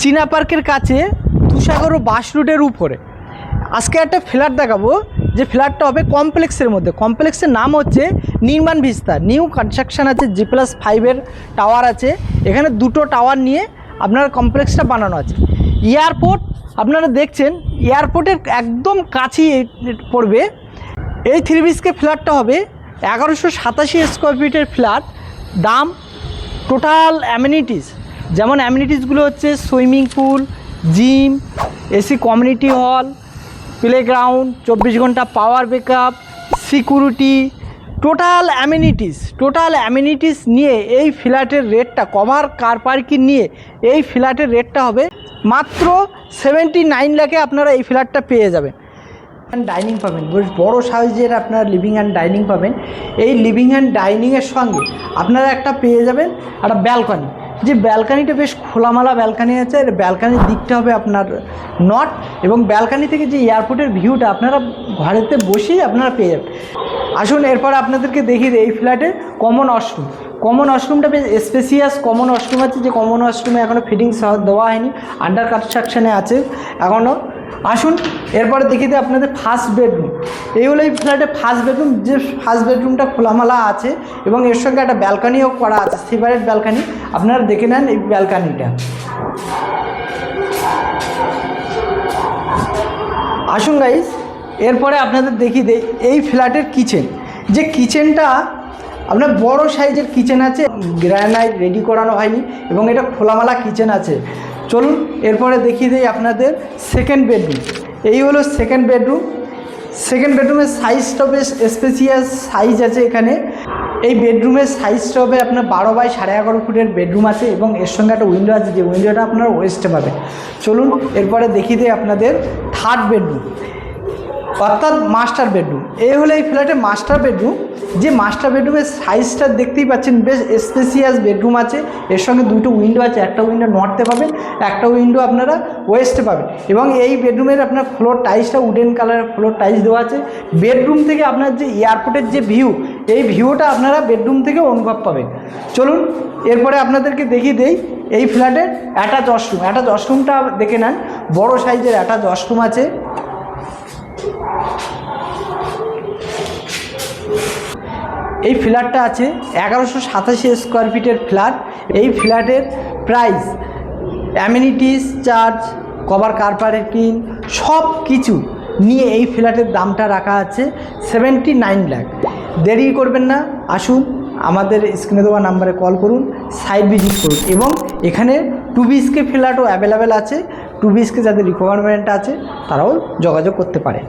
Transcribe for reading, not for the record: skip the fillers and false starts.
চীনা পার্কের কাছে তুষাগর বাস রুটের উপরে আজকে একটা ফ্ল্যাট দেখাবো, যে ফ্ল্যাটটা হবে কমপ্লেক্সের মধ্যে। কমপ্লেক্সের নাম হচ্ছে নির্মাণ ভিস্তা, নিউ কনস্ট্রাকশন আছে, G+5 টাওয়ার আছে। এখানে দুটো টাওয়ার নিয়ে আপনার কমপ্লেক্সটা বানানো আছে। এয়ারপোর্ট আপনারা দেখছেন, এয়ারপোর্টের একদম কাছেই পড়বে। এই 3 BHK ফ্ল্যাটটা হবে 1187 স্কোয়ার ফিটের ফ্ল্যাট। দাম টোটাল অ্যামিনিটিস, যেমন অ্যামিনিটিসগুলো হচ্ছে swimming pool, gym, AC community hall, playground, 24 ঘন্টা power backup, security, total amenities নিয়ে এই ফ্ল্যাটের রেটটা, কভার কার পার্কিং নিয়ে এই ফ্ল্যাটের রেটটা হবে মাত্র 79 লাখে আপনারা এই ফ্ল্যাটটা পেয়ে যাবেন। ডাইনিং পাবেন, বেশ বড় সাইজের আপনারা লিভিং অ্যান্ড ডাইনিং পাবেন। এই লিভিং অ্যান্ড ডাইনিংয়ের সঙ্গে আপনারা একটা পেয়ে যাবেন একটা ব্যালকনি, যে ব্যালকানিটা বেশ খোলামেলা ব্যালকানি আছে। এর ব্যালকানির দিকটা হবে আপনার নর্থ, এবং ব্যালকানি থেকে যে এয়ারপোর্টের ভিউটা আপনারা ঘরেতে বসেই আপনারা পেয়ে যাবেন। আসুন এরপর আপনাদেরকে দেখিয়ে দিই এই ফ্ল্যাটের কমন ওয়াশরুম। কমন ওয়াশরুমটা বেশ স্পেসিয়াস কমন ওয়াশরুম আছে, যে কমন ওয়াশরুমে এখনও ফিটিংস দেওয়া হয়নি, আন্ডার কনস্ট্রাকশানে আছে এখনও। আসুন এরপরে দেখিয়ে দিই আপনাদের ফার্স্ট বেডরুম। এই হলো এই ফ্ল্যাটের ফার্স্ট বেডরুম, যে ফার্স্ট বেডরুমটা খোলামেলা আছে এবং এর সঙ্গে একটা ব্যালকানিও করা আছে, সেপারেট ব্যালকানি। আপনারা দেখে নেন এই ব্যালকানিটা। আসুন গাইস এরপরে আপনাদের দেখিয়ে দেই এই ফ্ল্যাটের কিচেন। যে কিচেনটা আপনার বড় সাইজের কিচেন আছে, গ্রানাইট রেডি করানো হয়নি এবং এটা খোলামেলা কিচেন আছে। চলুন এরপরে দেখিয়ে দিই আপনাদের সেকেন্ড বেডরুম। এই হলো সেকেন্ড বেডরুম। সেকেন্ড বেডরুমের সাইজটা বেশ স্পেসিয়াস সাইজ আছে এখানে। এই বেডরুমের সাইজটা হবে আপনার 12 বাই 11.5 ফুটের বেডরুম আছে এবং এর সঙ্গে একটা উইন্ডো আছে, যে উইন্ডোটা আপনার ওয়েস্টে পাবেন। চলুন এরপরে দেখিয়ে দিই আপনাদের থার্ড বেডরুম, অর্থাৎ মাস্টার বেডরুম। এই হলো এই ফ্ল্যাটের মাস্টার বেডরুম। যে মাস্টার বেডরুমের সাইজটা দেখতেই পাচ্ছেন, বেশ স্পেসিয়াস বেডরুম আছে। এর সঙ্গে দুটো উইন্ডো আছে, একটা উইন্ডো নর্থে পাবেন, একটা উইন্ডো আপনারা ওয়েস্টে পাবেন। এবং এই বেডরুমের আপনার ফ্লোর টাইলসটা উডেন কালারের ফ্লোর টাইলস দেওয়া আছে। বেডরুম থেকে আপনার যে এয়ারপোর্টের যে ভিউ, এই ভিউটা আপনারা বেডরুম থেকে অনুভব পাবেন। চলুন এরপরে আপনাদেরকে দেখিয়ে দেই এই ফ্ল্যাটের অ্যাটাচ ওয়াশরুম। অ্যাটাচ ওয়াশরুমটা দেখে নেন, বড় সাইজের অ্যাটাচ ওয়াশরুম আছে। এই ফ্ল্যাটটা আছে 1187 স্কোয়ার ফিটের ফ্ল্যাট। এই ফ্ল্যাটের price, amenities charge, cover car parking সব কিছু নিয়ে এই ফ্ল্যাটের দামটা রাখা আছে 79 লাখ। দেরি করবেন না, আসুন আমাদের স্ক্রিনে দেওয়া নাম্বারে কল করুন, সাইট ভিজিট করুন। এবং এখানে 2 BHK ফ্ল্যাটও অ্যাভেলেবেল আছে। 2 BHK যাদের রিকোয়ারমেন্ট আছে তারাও যোগাযোগ করতে পারে।